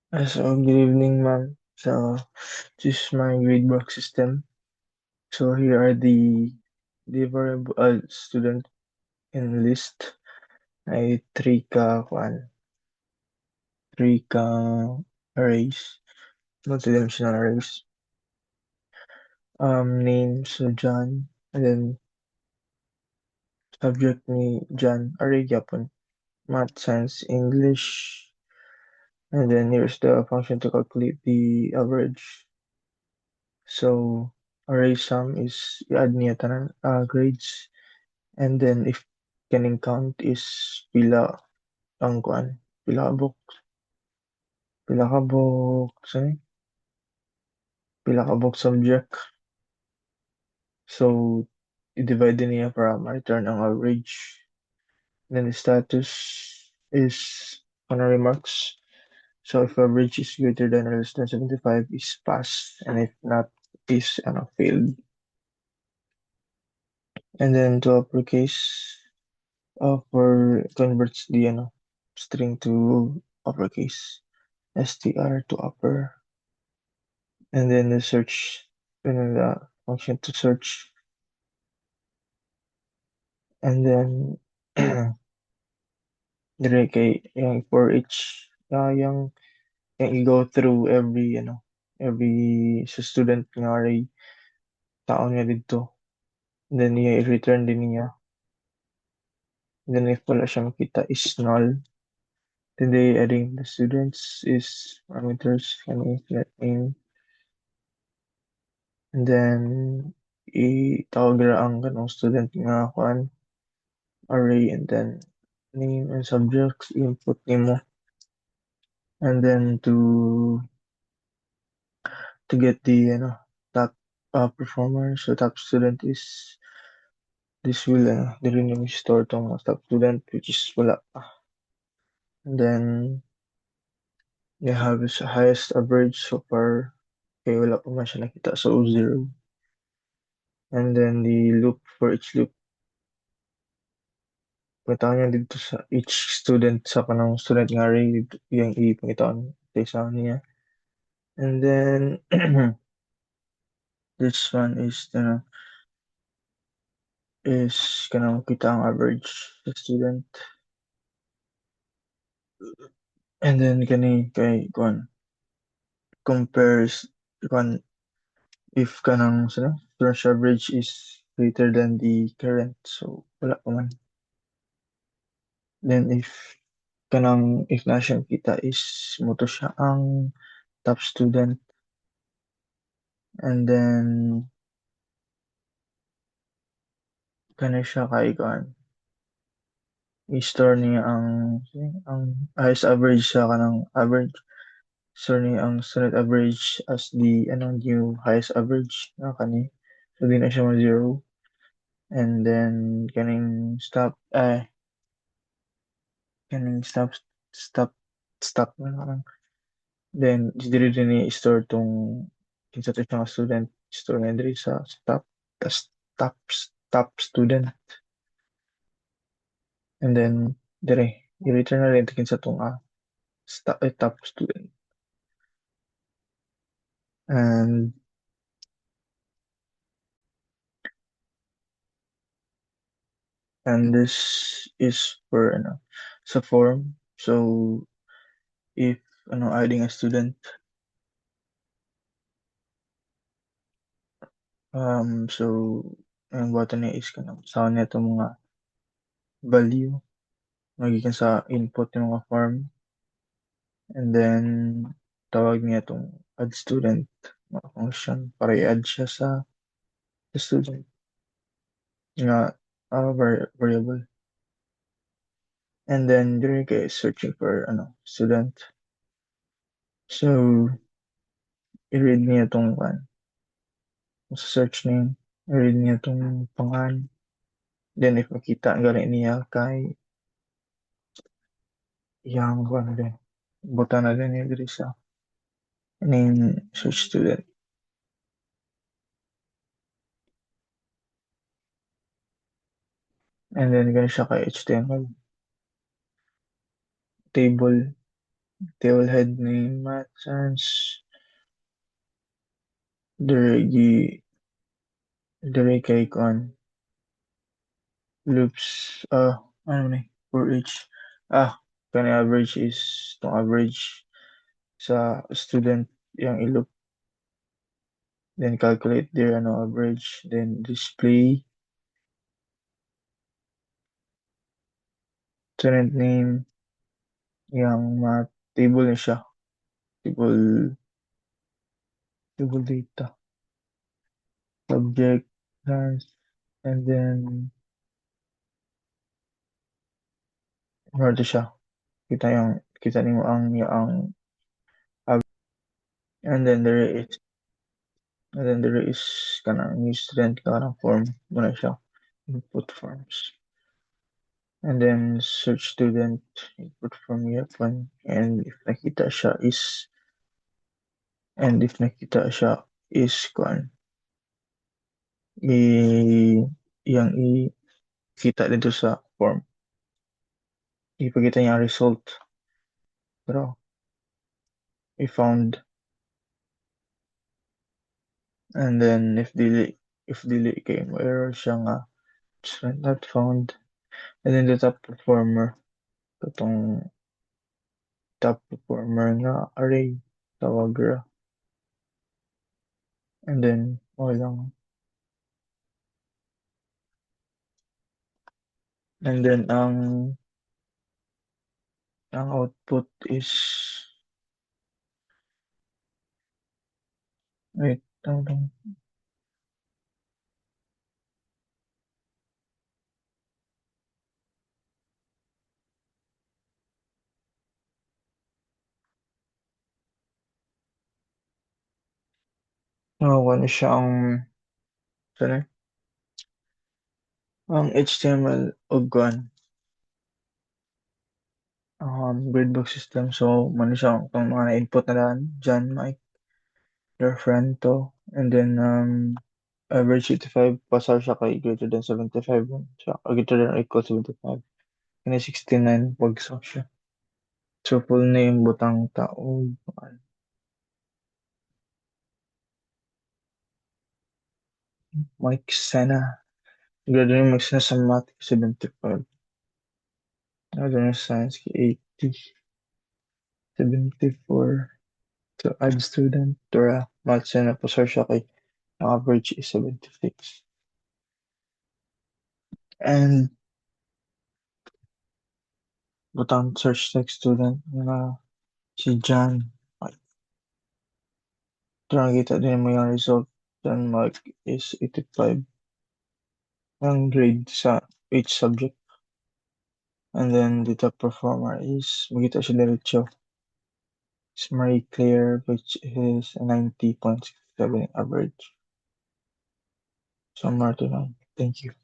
Good evening, ma'am. This is my gradebook system. Here are the variable student in list. Ay three ka arrays, multidimensional arrays. Name, so John, and then subject ni John, array yapon. Math, science, English, and then here's the function to calculate the average. So array sum is i-add niya tanan grades. And then if kaning count is pila ang kuan, pila ka book, sorry, pila ka book subject. So i-divide din niya para ma-return ang average. Then the status is honor remarks. So if average is greater than or less than 75 is pass, and if not is failed. And then to uppercase for converts the string to uppercase. str to upper, and then the search, and then the function to search, and then dire kay yung for each yung i-go through every every sa student nga array taon niya dito, then i-return din niya, then if wala siya makita is null, then they adding the students is parameters kani let name, and then itawag ra ang kanong student nga kuan array, and then name and subjects input nimo, and then to get the top performer, so top student is this will dili nimo store tong top student which is wala pa, and then you have is highest average so far kay wala pa man siya nakita, so 0, and then the loop for each loop pangitaon niya dito sa each student sa kanang student nga array dito yung ipangitaon sa niya. And then this one is kanang kita ang average sa student. And then kani kay kuan compares kuan if kanang student average is greater than the current, so wala pa man. Then if na siyang kita is moto siya ang top student, and then kani siya kay kuan i-store niya ang highest average sa kanang average. So ni ang student average as the new highest average na kani. So di na siya mo zero. And then kaning stop stop na lang. Then diri din ni store tong kinsa to siya nga student, store na diri sa stop, tas top top student, and then dire i-return na rin to kinsa tong top student. And this is for sa form. So if adding a student, so ang button niya is kanang sound niya itong mga value magikan sa input ng mga form, and then tawag niya itong add student mga function para i-add siya sa student nga variable, and then dire kay searching for student, so i-read niya itong sa search name, i-read niya itong pangalan. Then if makita ang gani niya kay yang kuan din. Buta na din niya diri sa name search student. And then gani siya kay HTML table. Tailhead ni Math Science, Dirigi, Dire kay Kwan, loops, ano na, for each, kani average is, itong average sa student, yung iloop, then calculate their, average, then display, student name, yung math, table na siya, table, table data, subject, class, and then, ano to siya, kita nimo ang and then there is kanang new student kanang form muna siya input forms, and then search student input form yapon, and if nakita siya is kuan i yang kita dito sa form, ipakita niya ang result, pero I found, and then if dili kay mo error siya nga student not found, and then the top performer, katong top performer nga array tawag ra, and then lang, and then ang output is, wait, ano lang, ano siya sorry, ang HTML og kuan, gradebook system, so man siya kung mga na-input na daan dyan, Mike, your friend to, and then average 85 pasar siya kay greater than 75 yun siya, or greater than or equal 75, kani 69 bagsak siya, so full name butang tao, Mike Sena, graduate Mike Sena sa math 75, graduate science 80, 74, so add student Dora math Sena pasar siya kay ang average is 76, and butang search next student nga si John. Ito nakikita din mo yung result. John Mark is 85 ang grade sa each subject. And then the top performer is, makita siya diretso, is Marie Claire, which is 90.67 average. So, Martin, thank you.